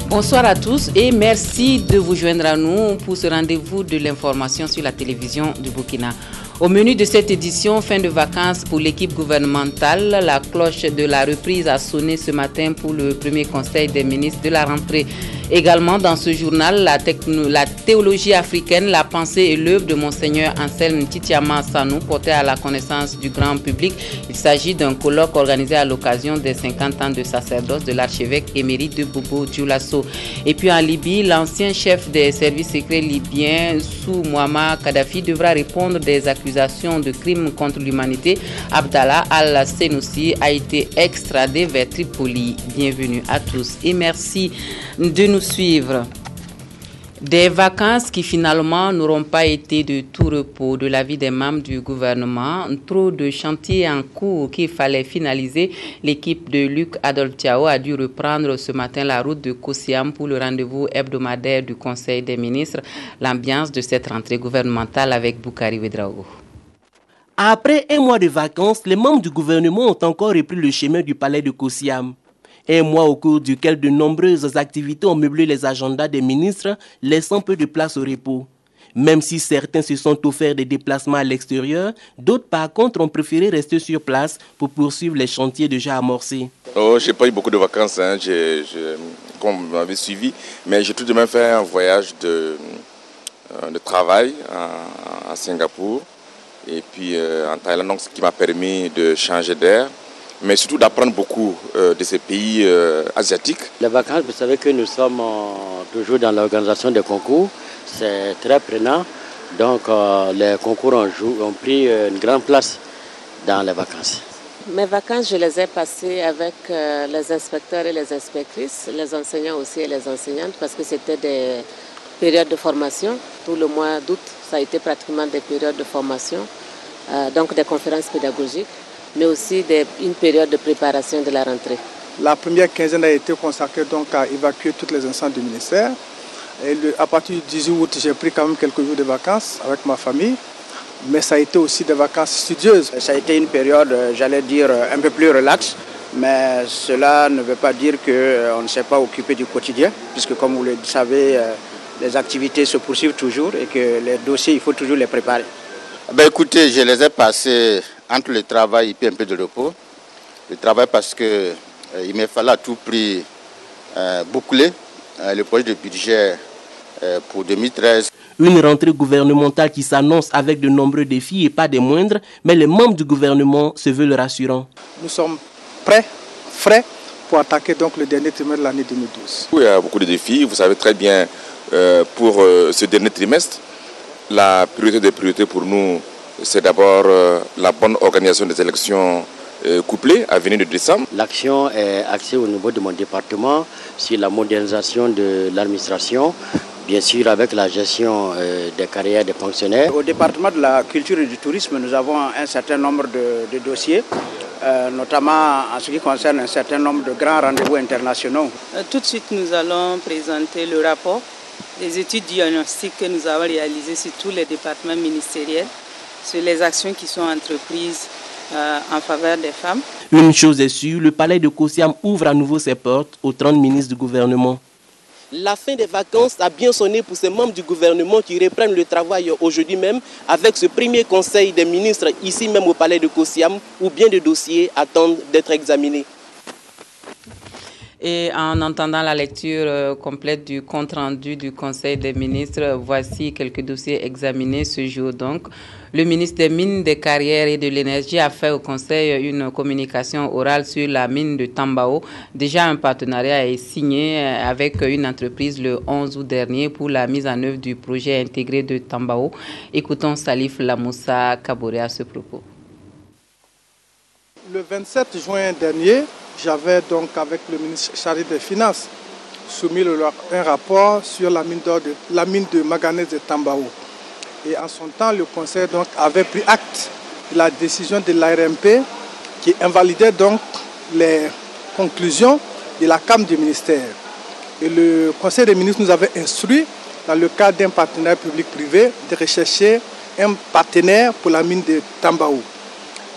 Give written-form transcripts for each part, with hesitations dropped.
Bonsoir à tous et merci de vous joindre à nous pour ce rendez-vous de l'information sur la télévision du Burkina. Au menu de cette édition, fin de vacances pour l'équipe gouvernementale, la cloche de la reprise a sonné ce matin pour le premier conseil des ministres de la rentrée. Également dans ce journal, la théologie africaine, la pensée et l'œuvre de Monseigneur Anselme Titiama Sanou portée à la connaissance du grand public. Il s'agit d'un colloque organisé à l'occasion des 50 ans de sacerdoce de l'archevêque émérite de Bobo Dioulasso. Et puis en Libye, l'ancien chef des services secrets libyens, Sou Muammar Kadhafi, devra répondre des accusations de crimes contre l'humanité. Abdallah Al-Senoussi a été extradé vers Tripoli. Bienvenue à tous et merci de nous suivre. Des vacances qui finalement n'auront pas été de tout repos de l'avis des membres du gouvernement. Trop de chantiers en cours qu'il fallait finaliser. L'équipe de Luc Adolphe Thiao a dû reprendre ce matin la route de Kosiam pour le rendez-vous hebdomadaire du Conseil des ministres. L'ambiance de cette rentrée gouvernementale avec Boukari Ouedraogo. Après un mois de vacances, les membres du gouvernement ont encore repris le chemin du palais de Kosiam. Un mois au cours duquel de nombreuses activités ont meublé les agendas des ministres, laissant peu de place au repos. Même si certains se sont offerts des déplacements à l'extérieur, d'autres par contre ont préféré rester sur place pour poursuivre les chantiers déjà amorcés. Je n'ai pas eu beaucoup de vacances, comme vous m'avez suivi, mais j'ai tout de même fait un voyage de travail à Singapour et puis en Thaïlande, donc, ce qui m'a permis de changer d'air, mais surtout d'apprendre beaucoup de ces pays asiatiques. Les vacances, vous savez que nous sommes toujours dans l'organisation des concours. C'est très prenant. Donc les concours ont pris une grande place dans les vacances. Mes vacances, je les ai passées avec les inspecteurs et les inspectrices, les enseignants aussi et les enseignantes, parce que c'était des périodes de formation. Tout le mois d'août, ça a été pratiquement des périodes de formation, donc des conférences pédagogiques, mais aussi une période de préparation de la rentrée. La première quinzaine a été consacrée donc à évacuer toutes les instances du ministère. Et à partir du 18 août, j'ai pris quand même quelques jours de vacances avec ma famille. Mais ça a été aussi des vacances studieuses. Ça a été une période, j'allais dire, un peu plus relaxe. Mais cela ne veut pas dire qu'on ne s'est pas occupé du quotidien. Puisque comme vous le savez, les activités se poursuivent toujours et que les dossiers, il faut toujours les préparer. Écoutez, je les ai passés entre le travail et puis un peu de repos. Le travail parce qu'il me fallait à tout prix boucler le projet de budget pour 2013. Une rentrée gouvernementale qui s'annonce avec de nombreux défis et pas des moindres, mais les membres du gouvernement se veulent rassurants. Nous sommes prêts, frais, pour attaquer donc le dernier trimestre de l'année 2012. Oui, il y a beaucoup de défis. Vous savez très bien, pour ce dernier trimestre, la priorité des priorités pour nous, c'est d'abord la bonne organisation des élections couplées à venir de décembre. L'action est axée au niveau de mon département sur la modernisation de l'administration, bien sûr avec la gestion des carrières des fonctionnaires. Au département de la culture et du tourisme, nous avons un certain nombre de dossiers, notamment en ce qui concerne un certain nombre de grands rendez-vous internationaux. Tout de suite, nous allons présenter le rapport des études diagnostiques que nous avons réalisées sur tous les départements ministériels, sur les actions qui sont entreprises en faveur des femmes. Une chose est sûre, le palais de Kosiam ouvre à nouveau ses portes aux 30 ministres du gouvernement. La fin des vacances a bien sonné pour ces membres du gouvernement qui reprennent le travail aujourd'hui même avec ce premier conseil des ministres ici même au palais de Kosiam où bien de dossiers attendent d'être examinés. Et en entendant la lecture complète du compte-rendu du Conseil des ministres, voici quelques dossiers examinés ce jour donc. Le ministre des Mines, des Carrières et de l'Énergie a fait au Conseil une communication orale sur la mine de Tambao. Déjà, un partenariat est signé avec une entreprise le 11 août dernier pour la mise en œuvre du projet intégré de Tambao. Écoutons Salif Lamoussa Kaboré à ce propos. Le 27 juin dernier, j'avais donc avec le ministre chargé des Finances soumis un rapport sur la mine de manganèse de Tambao. Et en son temps, le Conseil donc avait pris acte de la décision de l'ARMP qui invalidait donc les conclusions de la CAM du ministère. Et le Conseil des ministres nous avait instruit, dans le cadre d'un partenariat public-privé, de rechercher un partenaire pour la mine de Tambao.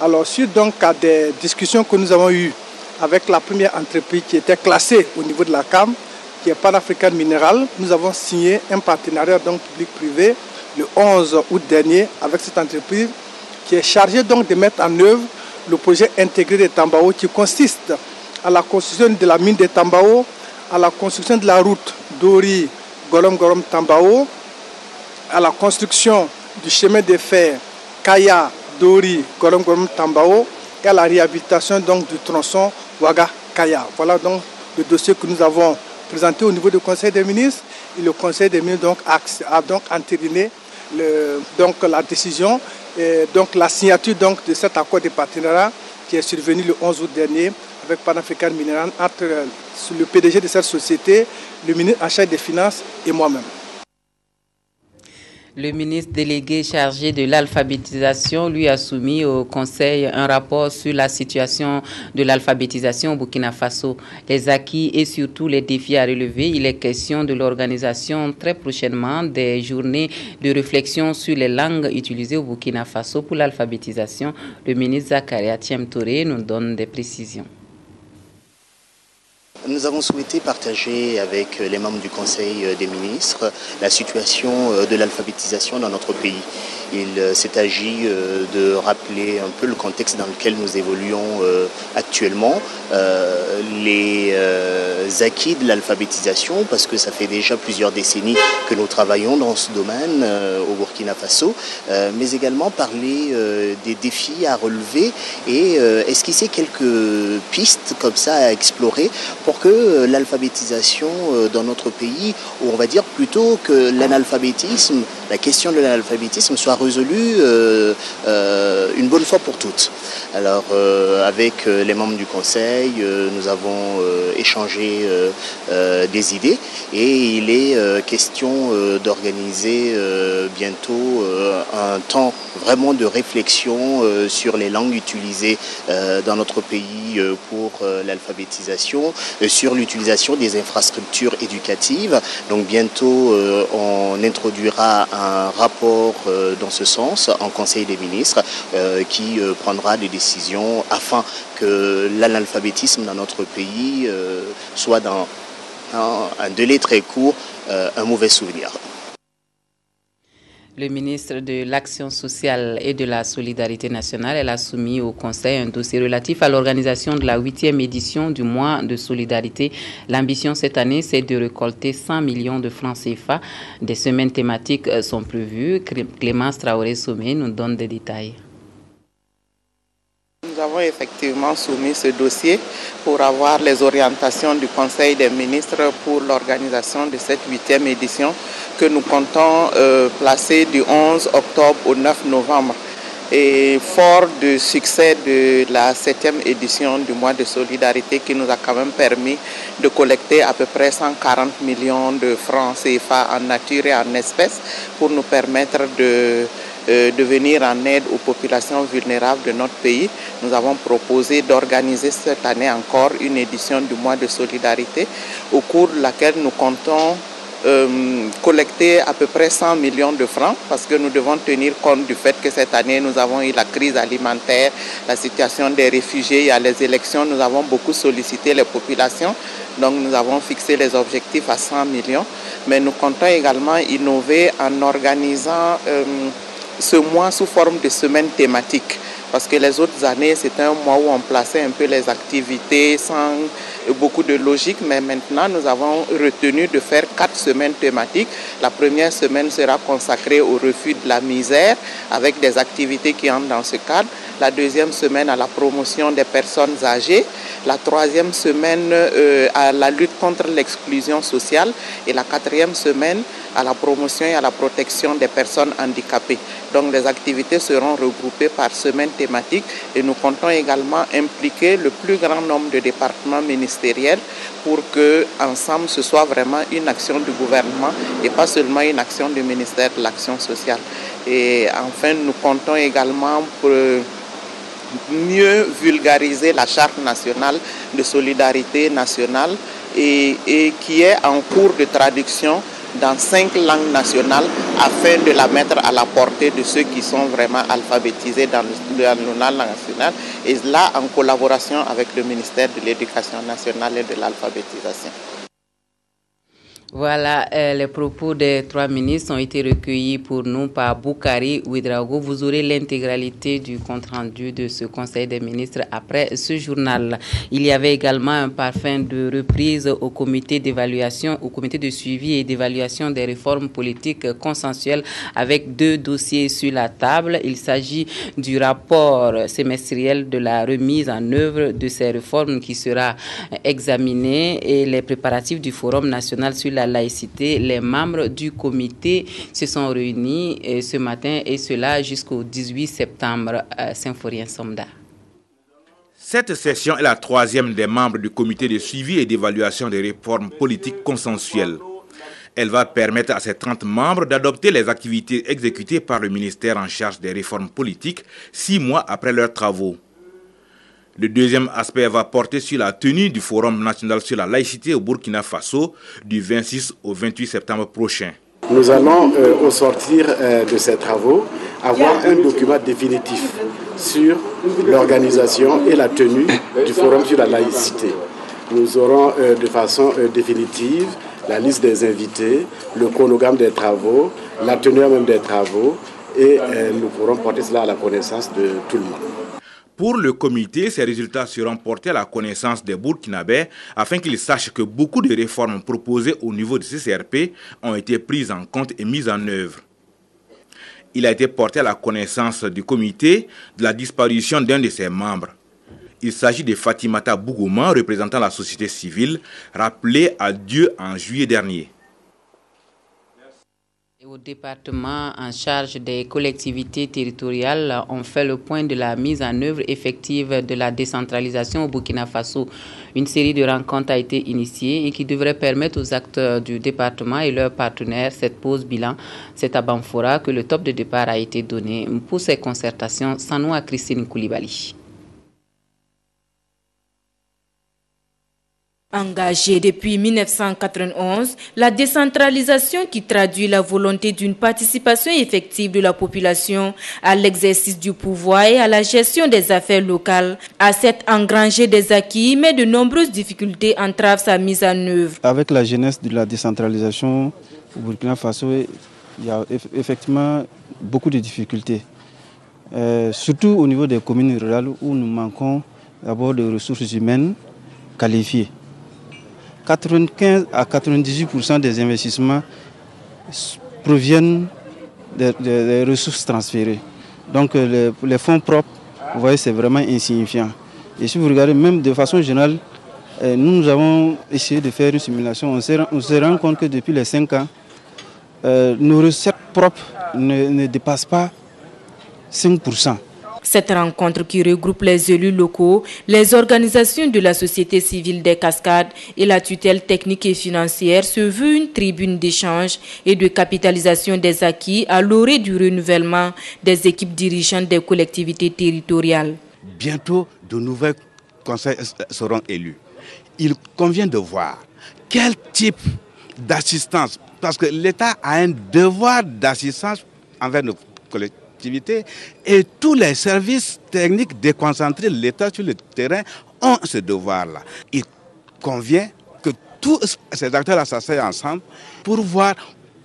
Alors, suite donc à des discussions que nous avons eues avec la première entreprise qui était classée au niveau de la CAM, qui est Pan-African Mineral. Nous avons signé un partenariat donc public-privé le 11 août dernier avec cette entreprise qui est chargée donc de mettre en œuvre le projet intégré de Tambao qui consiste à la construction de la mine de Tambao, à la construction de la route Dori Golom Tambao, à la construction du chemin de fer Kaya Dori Golom Tambao et à la réhabilitation donc du tronçon Ouaga Kaya. Voilà donc le dossier que nous avons présenté au niveau du Conseil des ministres. Et le Conseil des ministres donc, a donc entériné la décision et donc la signature donc, de cet accord de partenariat qui est survenu le 11 août dernier avec Pan-African Mineral entre le PDG de cette société, le ministre en charge des Finances et moi-même. Le ministre délégué chargé de l'alphabétisation lui a soumis au Conseil un rapport sur la situation de l'alphabétisation au Burkina Faso, les acquis et surtout les défis à relever. Il est question de l'organisation très prochainement des journées de réflexion sur les langues utilisées au Burkina Faso pour l'alphabétisation. Le ministre Zakaria Thiem Touré nous donne des précisions. Nous avons souhaité partager avec les membres du Conseil des ministres la situation de l'alphabétisation dans notre pays. Il s'est agi de rappeler un peu le contexte dans lequel nous évoluons actuellement, les acquis de l'alphabétisation, parce que ça fait déjà plusieurs décennies que nous travaillons dans ce domaine au Burkina Faso, mais également parler des défis à relever et esquisser quelques pistes comme ça à explorer pour que l'alphabétisation dans notre pays, ou on va dire plutôt que l'analphabétisme, la question de l'analphabétisme soit résolue une bonne fois pour toutes. Alors avec les membres du Conseil, nous avons échangé des idées et il est question d'organiser bientôt un temps vraiment de réflexion sur les langues utilisées dans notre pays pour l'alphabétisation, sur l'utilisation des infrastructures éducatives. Donc bientôt on introduira un rapport dans ce sens en Conseil des ministres qui prendra des décisions afin que l'analphabétisme dans notre pays soit dans un délai très court un mauvais souvenir. Le ministre de l'Action sociale et de la solidarité nationale, elle a soumis au Conseil un dossier relatif à l'organisation de la 8e édition du mois de solidarité. L'ambition cette année, c'est de récolter 100 millions de francs CFA. Des semaines thématiques sont prévues. Clémence Traoré-Somé nous donne des détails. Nous avons effectivement soumis ce dossier pour avoir les orientations du Conseil des ministres pour l'organisation de cette 8e édition que nous comptons placer du 11 octobre au 9 novembre. Et fort du succès de la 7e édition du mois de solidarité qui nous a quand même permis de collecter à peu près 140 millions de francs CFA en nature et en espèces pour nous permettre de venir en aide aux populations vulnérables de notre pays. Nous avons proposé d'organiser cette année encore une édition du mois de solidarité au cours de laquelle nous comptons collecter à peu près 100 millions de francs parce que nous devons tenir compte du fait que cette année nous avons eu la crise alimentaire, la situation des réfugiés, il y a les élections, nous avons beaucoup sollicité les populations, donc nous avons fixé les objectifs à 100 millions, mais nous comptons également innover en organisant ce mois sous forme de semaine thématique. Parce que les autres années, c'était un mois où on plaçait un peu les activités sans beaucoup de logique. Mais maintenant, nous avons retenu de faire 4 semaines thématiques. La première semaine sera consacrée au refus de la misère avec des activités qui entrent dans ce cadre. La deuxième semaine à la promotion des personnes âgées. La troisième semaine à la lutte contre l'exclusion sociale. Et la quatrième semaine à la promotion et à la protection des personnes handicapées. Donc les activités seront regroupées par semaine thématique et nous comptons également impliquer le plus grand nombre de départements ministériels pour que ensemble ce soit vraiment une action du gouvernement et pas seulement une action du ministère de l'Action sociale. Et enfin, nous comptons également pour mieux vulgariser la charte nationale de solidarité nationale et qui est en cours de traduction dans 5 langues nationales afin de la mettre à la portée de ceux qui sont vraiment alphabétisés dans le langue nationale et là en collaboration avec le ministère de l'Éducation nationale et de l'alphabétisation. Voilà, les propos des 3 ministres ont été recueillis pour nous par Boukari Ouedraogo. Vous aurez l'intégralité du compte-rendu de ce Conseil des ministres après ce journal. Il y avait également un parfum de reprise au comité d'évaluation, au comité de suivi et d'évaluation des réformes politiques consensuelles avec 2 dossiers sur la table. Il s'agit du rapport semestriel de la remise en œuvre de ces réformes qui sera examiné et les préparatifs du Forum national sur la laïcité. Les membres du comité se sont réunis ce matin et cela jusqu'au 18 septembre. Symphorien Somda. Cette session est la 3e des membres du comité de suivi et d'évaluation des réformes politiques consensuelles. Elle va permettre à ces 30 membres d'adopter les activités exécutées par le ministère en charge des réformes politiques 6 mois après leurs travaux. Le deuxième aspect va porter sur la tenue du Forum national sur la laïcité au Burkina Faso du 26 au 28 septembre prochain. Nous allons, au sortir de ces travaux, avoir un document définitif sur l'organisation et la tenue du Forum sur la laïcité. Nous aurons de façon définitive la liste des invités, le chronogramme des travaux, la tenue même des travaux et nous pourrons porter cela à la connaissance de tout le monde. Pour le comité, ces résultats seront portés à la connaissance des Burkinabés afin qu'ils sachent que beaucoup de réformes proposées au niveau du CCRP ont été prises en compte et mises en œuvre. Il a été porté à la connaissance du comité de la disparition d'un de ses membres. Il s'agit de Fatimata Bougouma, représentant la société civile, rappelée à Dieu en juillet dernier. Au département en charge des collectivités territoriales, on fait le point de la mise en œuvre effective de la décentralisation au Burkina Faso. Une série de rencontres a été initiée et qui devrait permettre aux acteurs du département et leurs partenaires cette pause bilan. C'est à Banfora que le top de départ a été donné. Pour ces concertations, Sanoua Christine Koulibaly. Engagée depuis 1991, la décentralisation qui traduit la volonté d'une participation effective de la population à l'exercice du pouvoir et à la gestion des affaires locales a certes engrangé des acquis, mais de nombreuses difficultés entravent sa mise en œuvre. Avec la jeunesse de la décentralisation au Burkina Faso, il y a effectivement beaucoup de difficultés, surtout au niveau des communes rurales où nous manquons d'abord de ressources humaines qualifiées. 95 à 98% des investissements proviennent des ressources transférées. Donc les fonds propres, vous voyez, c'est vraiment insignifiant. Et si vous regardez même de façon générale, nous avons essayé de faire une simulation. On se rend compte que depuis les 5 ans, nos recettes propres ne dépassent pas 5%. Cette rencontre qui regroupe les élus locaux, les organisations de la société civile des Cascades et la tutelle technique et financière se veut une tribune d'échange et de capitalisation des acquis à l'orée du renouvellement des équipes dirigeantes des collectivités territoriales. Bientôt, de nouveaux conseils seront élus. Il convient de voir quel type d'assistance, parce que l'État a un devoir d'assistance envers nos collectivités. Et tous les services techniques déconcentrés de l'État sur le terrain ont ce devoir-là. Il convient que tous ces acteurs s'asseyent ensemble pour voir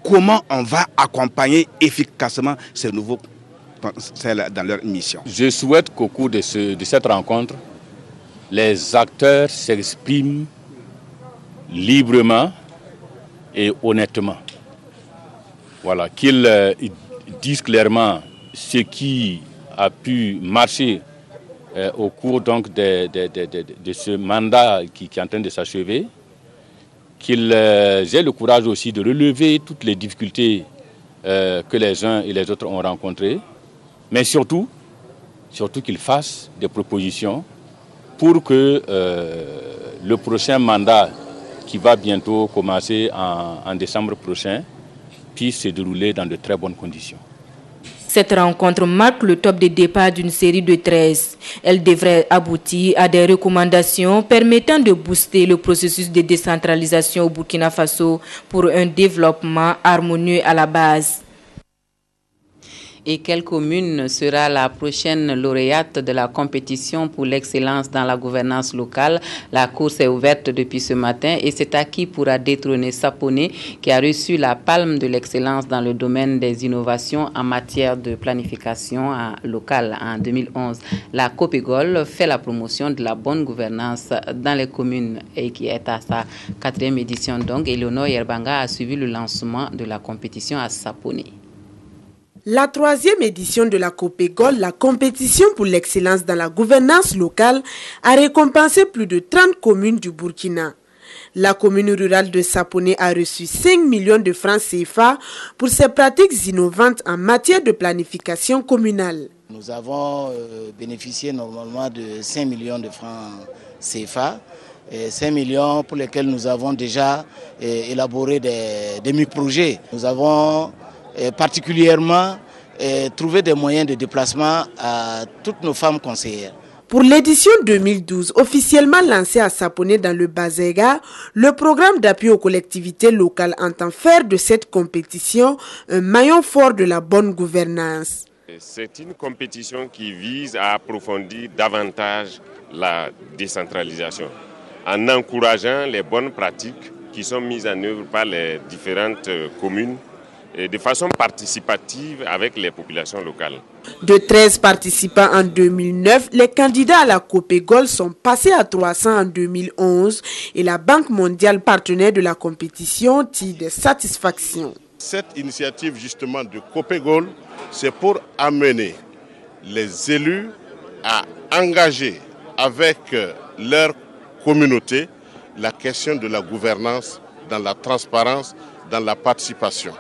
comment on va accompagner efficacement ces nouveaux conseils dans leur mission. Je souhaite qu'au cours de cette rencontre, les acteurs s'expriment librement et honnêtement. Voilà, qu'ils disent clairement ce qui a pu marcher au cours donc de ce mandat qui est en train de s'achever, qu'ils aient le courage aussi de relever toutes les difficultés que les uns et les autres ont rencontrées, mais surtout qu'ils fassent des propositions pour que le prochain mandat qui va bientôt commencer en décembre prochain puisse se dérouler dans de très bonnes conditions. Cette rencontre marque le top de départ d'une série de 13. Elle devrait aboutir à des recommandations permettant de booster le processus de décentralisation au Burkina Faso pour un développement harmonieux à la base. Et quelle commune sera la prochaine lauréate de la compétition pour l'excellence dans la gouvernance locale? La course est ouverte depuis ce matin et c'est à qui pourra détrôner Sapone, qui a reçu la palme de l'excellence dans le domaine des innovations en matière de planification locale en 2011. La Copégol fait la promotion de la bonne gouvernance dans les communes et qui est à sa 4e édition. Donc, Eleonore Yerbanga a suivi le lancement de la compétition à Sapone. La 3e édition de la Copégol, la compétition pour l'excellence dans la gouvernance locale, a récompensé plus de 30 communes du Burkina. La commune rurale de Sapone a reçu 5 millions de francs CFA pour ses pratiques innovantes en matière de planification communale. Nous avons bénéficié normalement de 5 millions de francs CFA. 5 millions pour lesquels nous avons déjà élaboré des demi-projets. Nous avons particulièrement trouvé des moyens de déplacement à toutes nos femmes conseillères. Pour l'édition 2012, officiellement lancée à Sapone dans le Bazega, le programme d'appui aux collectivités locales entend faire de cette compétition un maillon fort de la bonne gouvernance. C'est une compétition qui vise à approfondir davantage la décentralisation en encourageant les bonnes pratiques qui sont mises en œuvre par les différentes communes et de façon participative avec les populations locales. De 13 participants en 2009, les candidats à la Copégol sont passés à 300 en 2011 et la Banque mondiale, partenaire de la compétition, tire des satisfactions. Cette initiative justement de Copégol, c'est pour amener les élus à engager avec leur communauté la question de la gouvernance dans la transparence, dans la participation.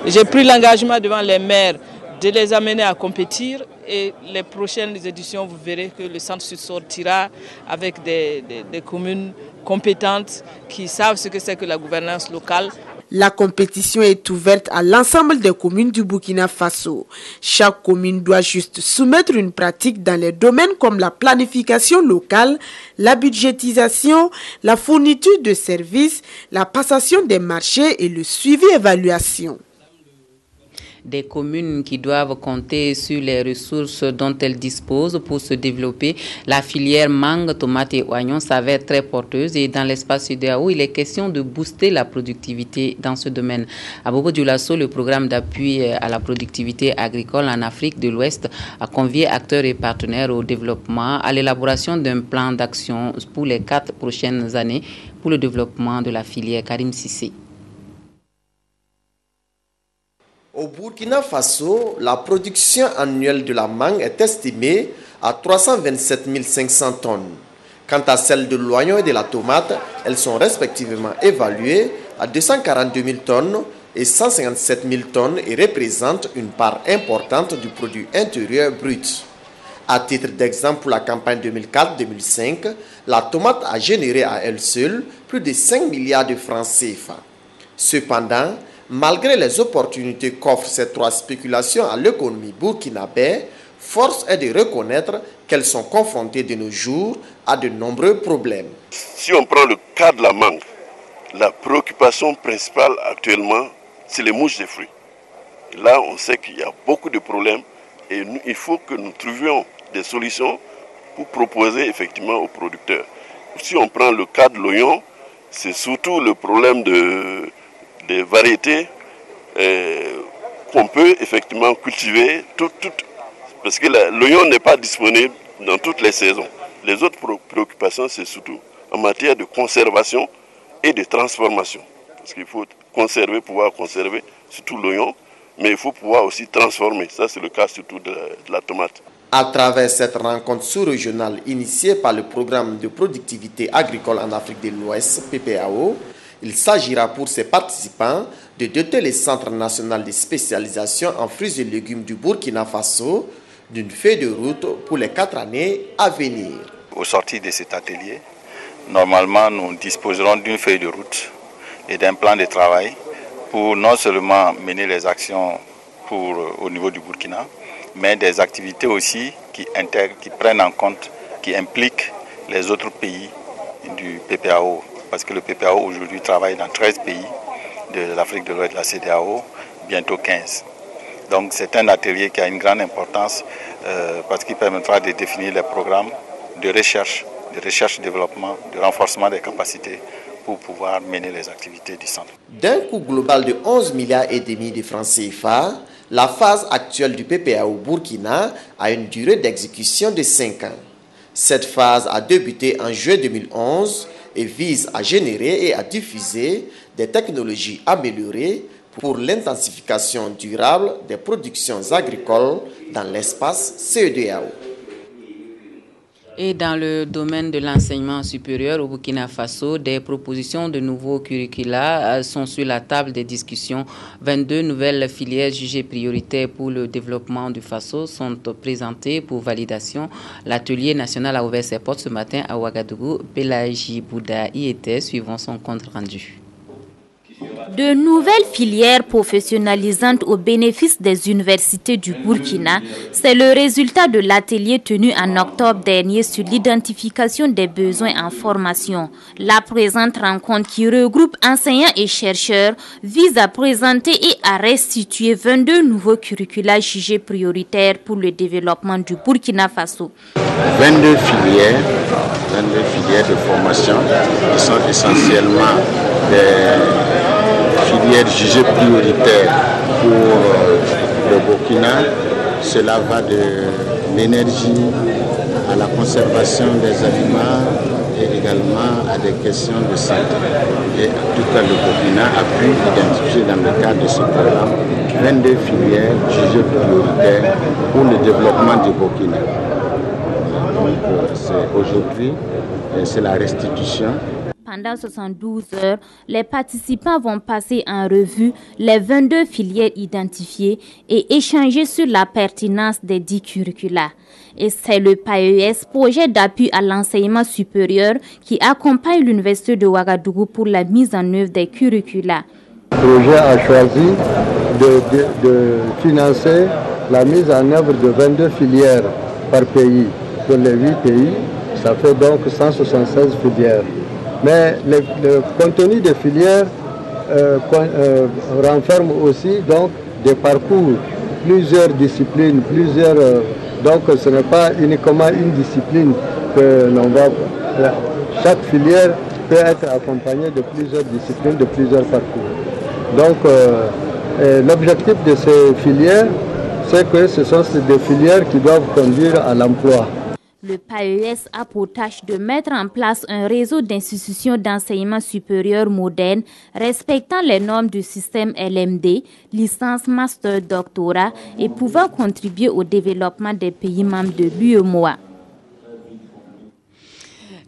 J'ai pris l'engagement devant les maires de les amener à compétir et les prochaines éditions, vous verrez que le centre Sud sortira avec des communes compétentes qui savent ce que c'est que la gouvernance locale. La compétition est ouverte à l'ensemble des communes du Burkina Faso. Chaque commune doit juste soumettre une pratique dans les domaines comme la planification locale, la budgétisation, la fourniture de services, la passation des marchés et le suivi-évaluation. Des communes qui doivent compter sur les ressources dont elles disposent pour se développer. La filière mangue, tomate et oignons s'avère très porteuse et dans l'espace CEDEAO, il est question de booster la productivité dans ce domaine. À Bobo Dioulasso, le programme d'appui à la productivité agricole en Afrique de l'Ouest a convié acteurs et partenaires au développement, à l'élaboration d'un plan d'action pour les 4 prochaines années pour le développement de la filière. Karim Sissé. Au Burkina Faso, la production annuelle de la mangue est estimée à 327 500 tonnes. Quant à celle de l'oignon et de la tomate, elles sont respectivement évaluées à 242 000 tonnes et 157 000 tonnes et représentent une part importante du produit intérieur brut. À titre d'exemple, pour la campagne 2004-2005, la tomate a généré à elle seule plus de 5 milliards de francs CFA. Cependant, malgré les opportunités qu'offrent ces 3 spéculations à l'économie burkinabé, force est de reconnaître qu'elles sont confrontées de nos jours à de nombreux problèmes. Si on prend le cas de la mangue, la préoccupation principale actuellement, c'est les mouches des fruits. Là, on sait qu'il y a beaucoup de problèmes et il faut que nous trouvions des solutions pour proposer effectivement aux producteurs. Si on prend le cas de l'oignon, c'est surtout le problème des variétés qu'on peut effectivement cultiver parce que l'oignon n'est pas disponible dans toutes les saisons. Les autres préoccupations, c'est surtout en matière de conservation et de transformation. Parce qu'il faut pouvoir conserver surtout l'oignon, mais il faut pouvoir aussi transformer. Ça, c'est le cas surtout de la tomate. À travers cette rencontre sous-régionale initiée par le programme de productivité agricole en Afrique de l'Ouest, PPAO, il s'agira pour ses participants de doter les centres nationaux de spécialisation en fruits et légumes du Burkina Faso d'une feuille de route pour les 4 années à venir. Au sortir de cet atelier, normalement, nous disposerons d'une feuille de route et d'un plan de travail pour non seulement mener les actions au niveau du Burkina, mais des activités aussi qui prennent en compte, qui impliquent les autres pays du PPAO. Parce que le PPAO aujourd'hui travaille dans 13 pays de l'Afrique de l'Ouest, de la CEDEAO, bientôt 15. Donc c'est un atelier qui a une grande importance parce qu'il permettra de définir les programmes de recherche-développement, de renforcement des capacités pour pouvoir mener les activités du centre. D'un coût global de 11,5 milliards de francs CFA, la phase actuelle du PPA au Burkina a une durée d'exécution de 5 ans. Cette phase a débuté en juin 2011 et vise à générer et à diffuser des technologies améliorées pour l'intensification durable des productions agricoles dans l'espace CEDEAO. Et dans le domaine de l'enseignement supérieur au Burkina Faso, des propositions de nouveaux curricula sont sur la table des discussions. 22 nouvelles filières jugées prioritaires pour le développement du Faso sont présentées pour validation. L'atelier national a ouvert ses portes ce matin à Ouagadougou. Pelagie Bouda y était, suivant son compte rendu. De nouvelles filières professionnalisantes au bénéfice des universités du Burkina, c'est le résultat de l'atelier tenu en octobre dernier sur l'identification des besoins en formation. La présente rencontre qui regroupe enseignants et chercheurs vise à présenter et à restituer 22 nouveaux curricula jugés prioritaires pour le développement du Burkina Faso. 22 filières de formation qui sont essentiellement des filières jugées prioritaires pour le Burkina. Cela va de l'énergie à la conservation des aliments et également à des questions de santé. Et en tout cas, le Burkina a pu identifier dans le cadre de ce programme 22 filières jugées prioritaires pour le développement du Burkina. Donc, aujourd'hui, c'est la restitution. Pendant 72 heures, les participants vont passer en revue les 22 filières identifiées et échanger sur la pertinence des 10 curricula. Et c'est le PAES, projet d'appui à l'enseignement supérieur, qui accompagne l'Université de Ouagadougou pour la mise en œuvre des curricula. Le projet a choisi de financer la mise en œuvre de 22 filières par pays. Pour les 8 pays, ça fait donc 176 filières. Mais le contenu des filières renferme aussi donc des parcours, plusieurs disciplines, donc ce n'est pas uniquement une discipline que l'on va. Chaque filière peut être accompagnée de plusieurs disciplines, de plusieurs parcours. Donc l'objectif de ces filières, c'est que ce sont des filières qui doivent conduire à l'emploi. Le PAES a pour tâche de mettre en place un réseau d'institutions d'enseignement supérieur modernes respectant les normes du système LMD, licence, master, doctorat et pouvant contribuer au développement des pays membres de l'UEMOA.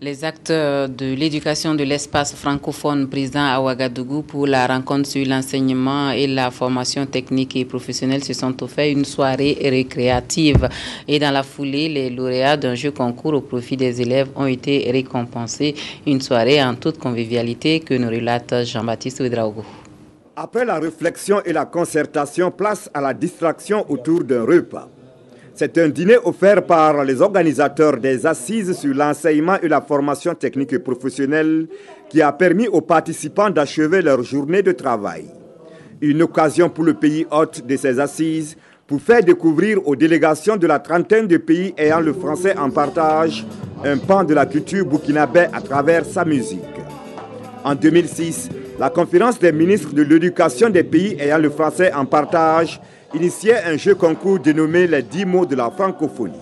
Les acteurs de l'éducation de l'espace francophone présents à Ouagadougou pour la rencontre sur l'enseignement et la formation technique et professionnelle se sont offerts une soirée récréative. Et dans la foulée, les lauréats d'un jeu concours au profit des élèves ont été récompensés. Une soirée en toute convivialité que nous relate Jean-Baptiste Ouedraogo. Après la réflexion et la concertation, place à la distraction autour d'un repas. C'est un dîner offert par les organisateurs des assises sur l'enseignement et la formation technique et professionnelle qui a permis aux participants d'achever leur journée de travail. Une occasion pour le pays hôte de ces assises pour faire découvrir aux délégations de la trentaine de pays ayant le français en partage un pan de la culture burkinabé à travers sa musique. En 2006, la conférence des ministres de l'éducation des pays ayant le français en partage initiait un jeu concours dénommé les 10 mots de la francophonie.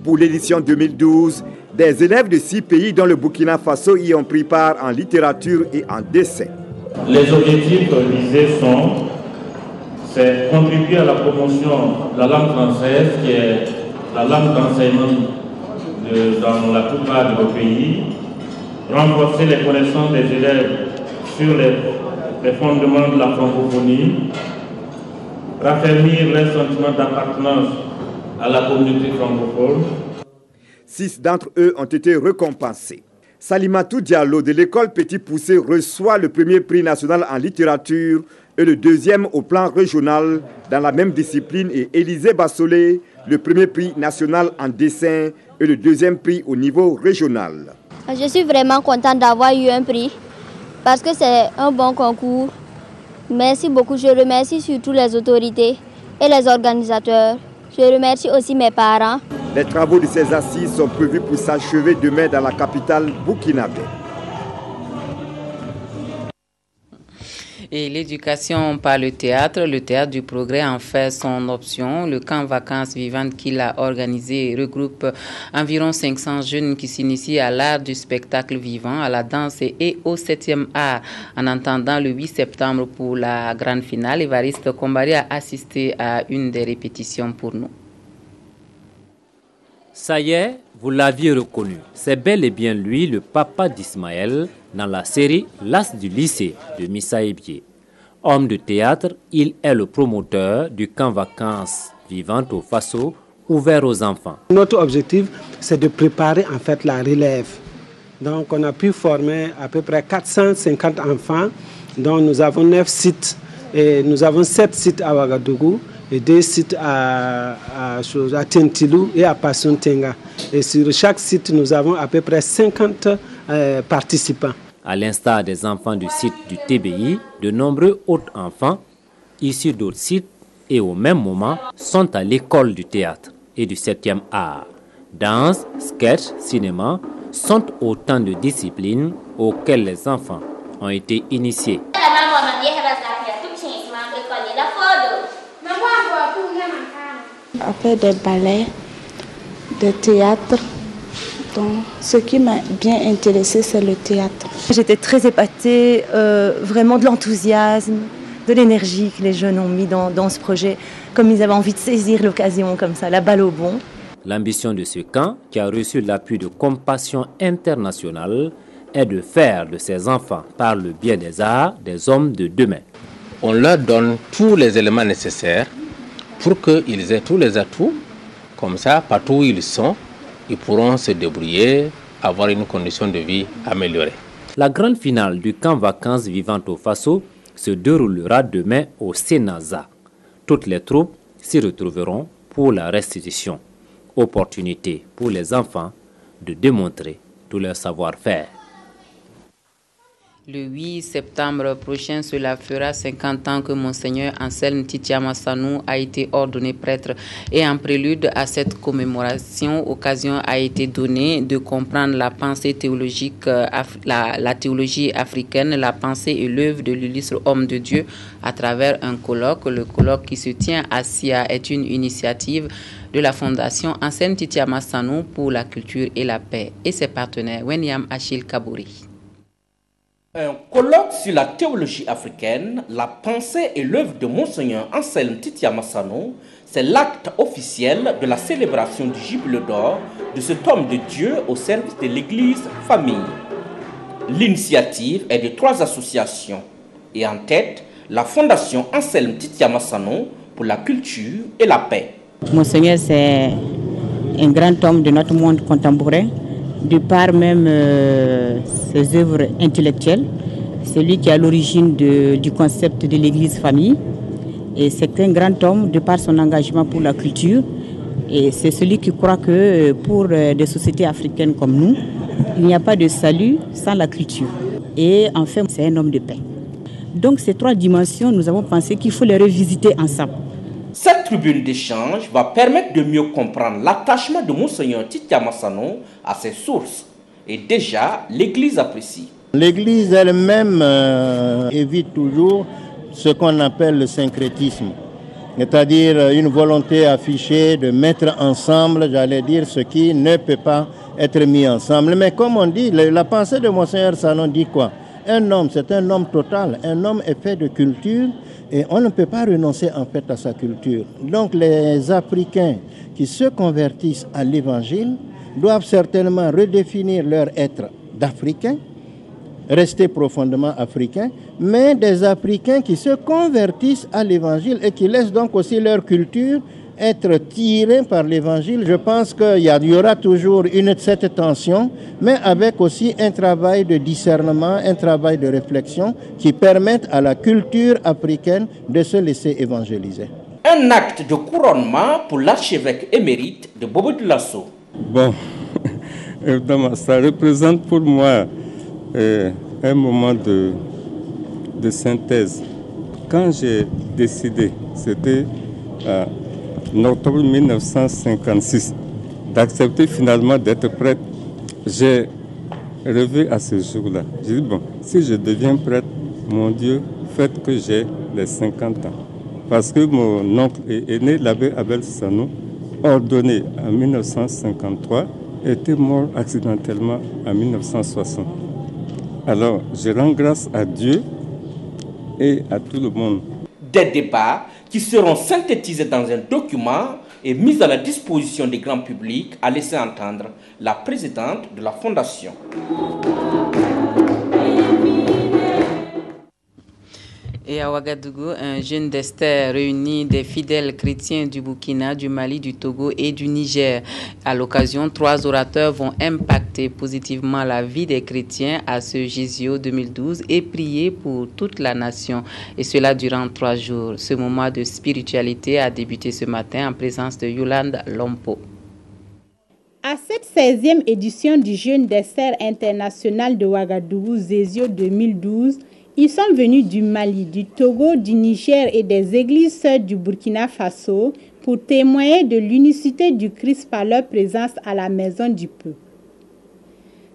Pour l'édition 2012, des élèves de 6 pays dont le Burkina Faso y ont pris part en littérature et en dessin. Les objectifs visés sont contribuer à la promotion de la langue française, qui est la langue d'enseignement dans la plupart de nos pays, renforcer les connaissances des élèves sur les fondements de la francophonie, raffermir leur sentiment d'appartenance à la communauté francophone. 6 d'entre eux ont été récompensés. Salimatou Diallo de l'école Petit Poussé reçoit le premier prix national en littérature et le deuxième au plan régional dans la même discipline, et Élisée Bassolé le premier prix national en dessin et le deuxième prix au niveau régional. Je suis vraiment contente d'avoir eu un prix parce que c'est un bon concours. Merci beaucoup, je remercie surtout les autorités et les organisateurs. Je remercie aussi mes parents. Les travaux de ces assises sont prévus pour s'achever demain dans la capitale burkinabé. Et l'éducation par le théâtre du progrès en fait son option. Le camp vacances vivantes qu'il a organisé regroupe environ 500 jeunes qui s'initient à l'art du spectacle vivant, à la danse et au 7e art. En attendant le 8 septembre pour la grande finale, Évariste Kombari a assisté à une des répétitions pour nous. Ça y est, vous l'aviez reconnu. C'est bel et bien lui, le papa d'Ismaël, dans la série L'As du lycée de Missa Ebié. Homme de théâtre, il est le promoteur du camp vacances vivantes au Faso, ouvert aux enfants. Notre objectif, c'est de préparer en fait la relève. Donc on a pu former à peu près 450 enfants, dont nous avons 9 sites. Et nous avons 7 sites à Ouagadougou et 2 sites à Tentilou et à Passuntenga. Et sur chaque site, nous avons à peu près 50 participants. À l'instar des enfants du site du TBI, de nombreux autres enfants, issus d'autres sites et au même moment, sont à l'école du théâtre et du 7e art. Danse, sketch, cinéma sont autant de disciplines auxquelles les enfants ont été initiés. Après des ballets, de théâtre, donc ce qui m'a bien intéressée, c'est le théâtre. J'étais très épatée, vraiment de l'enthousiasme, de l'énergie que les jeunes ont mis dans ce projet, comme ils avaient envie de saisir l'occasion comme ça, la balle au bond. L'ambition de ce camp, qui a reçu l'appui de Compassion Internationale, est de faire de ces enfants, par le biais des arts, des hommes de demain. On leur donne tous les éléments nécessaires pour qu'ils aient tous les atouts. Comme ça, partout où ils sont, ils pourront se débrouiller, avoir une condition de vie améliorée. La grande finale du camp vacances vivantes au Faso se déroulera demain au Sénaza. Toutes les troupes s'y retrouveront pour la restitution. Opportunité pour les enfants de démontrer tout leur savoir-faire. Le 8 septembre prochain, cela fera 50 ans que Monseigneur Anselme Titia Massanou a été ordonné prêtre. Et en prélude à cette commémoration, occasion a été donnée de comprendre la pensée théologique, la théologie africaine, la pensée et l'œuvre de l'illustre homme de Dieu à travers un colloque. Le colloque qui se tient à Sia est une initiative de la Fondation Anselme Titia Massanou pour la culture et la paix et ses partenaires, Wenyam Achille Kabouri. Un colloque sur la théologie africaine, la pensée et l'œuvre de Monseigneur Anselme Titia Massanou, c'est l'acte officiel de la célébration du Jubilé d'or de cet homme de Dieu au service de l'Église famille. L'initiative est de 3 associations et en tête, la Fondation Anselme Titia Massanou pour la culture et la paix. Monseigneur, c'est un grand homme de notre monde contemporain. De par même ses œuvres intellectuelles. C'est lui qui est à l'origine du concept de l'église famille. Et c'est un grand homme de par son engagement pour la culture. Et c'est celui qui croit que pour des sociétés africaines comme nous, il n'y a pas de salut sans la culture. Et enfin, c'est un homme de paix. Donc ces 3 dimensions, nous avons pensé qu'il faut les revisiter ensemble. Cette tribune d'échange va permettre de mieux comprendre l'attachement de Monseigneur Titia Massanou à ses sources. Et déjà, l'Église apprécie. L'Église elle-même évite toujours ce qu'on appelle le syncrétisme. C'est-à-dire une volonté affichée de mettre ensemble, j'allais dire, ce qui ne peut pas être mis ensemble. Mais comme on dit, la pensée de Monseigneur Sanon dit quoi? Un homme, c'est un homme total. Un homme est fait de culture. Et on ne peut pas renoncer en fait à sa culture. Donc les Africains qui se convertissent à l'Évangile doivent certainement redéfinir leur être d'Africains, rester profondément Africains, mais des Africains qui se convertissent à l'Évangile et qui laissent donc aussi leur culture être tirés par l'Évangile. Je pense qu'il y aura toujours cette tension, mais avec aussi un travail de discernement, un travail de réflexion qui permette à la culture africaine de se laisser évangéliser. Un acte de couronnement pour l'archevêque émérite de Bobo-Dioulasso. Bon, évidemment, ça représente pour moi un moment de synthèse. Quand j'ai décidé, c'était en octobre 1956 d'accepter finalement d'être prêtre. J'ai rêvé à ce jour-là. J'ai dit, bon, si je deviens prêtre, mon Dieu, faites que j'ai les 50 ans. Parce que mon oncle aîné, l'abbé Abel Sanou, ordonné en 1953, était mort accidentellement en 1960. Alors, je rends grâce à Dieu et à tout le monde. Des débats qui seront synthétisés dans un document et mis à la disposition du grand public, a laissé entendre la présidente de la fondation. Et à Ouagadougou, un jeune d'Esther réunit des fidèles chrétiens du Burkina, du Mali, du Togo et du Niger. À l'occasion, 3 orateurs vont impacter positivement la vie des chrétiens à ce Gésio 2012 et prier pour toute la nation. Et cela durant 3 jours. Ce moment de spiritualité a débuté ce matin en présence de Yolande Lompo. À cette 16e édition du Jeûne d'Esther international de Ouagadougou, Gésio 2012, ils sont venus du Mali, du Togo, du Niger et des églises sœurs du Burkina Faso pour témoigner de l'unicité du Christ par leur présence à la maison du peuple.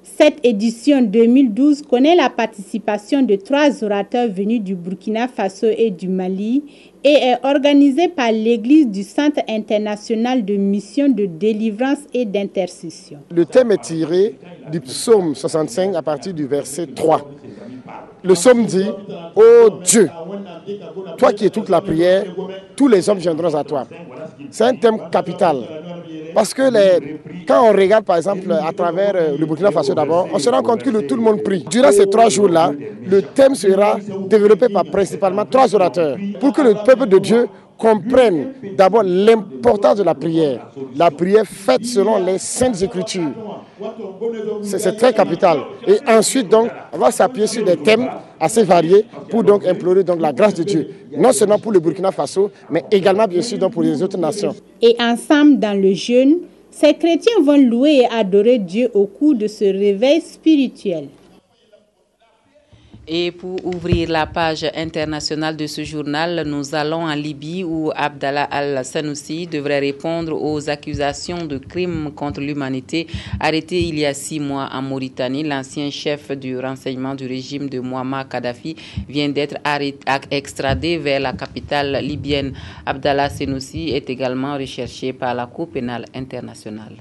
Cette édition 2012 connaît la participation de 3 orateurs venus du Burkina Faso et du Mali et est organisée par l'Église du Centre international de mission de délivrance et d'intercession. Le thème est tiré du psaume 65 à partir du verset 3. Le psaume dit, « Ô Dieu, toi qui es toute la prière, tous les hommes viendront à toi. » C'est un thème capital. Parce que quand on regarde par exemple à travers le Burkina Faso d'abord, on se rend compte que tout le monde prie. Durant ces 3 jours-là, le thème sera développé par principalement 3 orateurs pour que le peuple de Dieu comprenne d'abord l'importance de la prière faite selon les Saintes Écritures. C'est très capital. Et ensuite, donc, on va s'appuyer sur des thèmes assez variés pour donc implorer donc, la grâce de Dieu. Non seulement pour le Burkina Faso, mais également, bien sûr, donc, pour les autres nations. Et ensemble, dans le jeûne, ces chrétiens vont louer et adorer Dieu au cours de ce réveil spirituel. Et pour ouvrir la page internationale de ce journal, nous allons en Libye où Abdallah al-Sanoussi devrait répondre aux accusations de crimes contre l'humanité arrêté il y a 6 mois en Mauritanie. L'ancien chef du renseignement du régime de Muammar Kadhafi vient d'être extradé vers la capitale libyenne. Abdallah Sanoussi est également recherché par la Cour pénale internationale.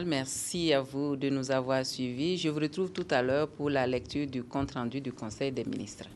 Merci à vous de nous avoir suivis. Je vous retrouve tout à l'heure pour la lecture du compte-rendu du Conseil des ministres.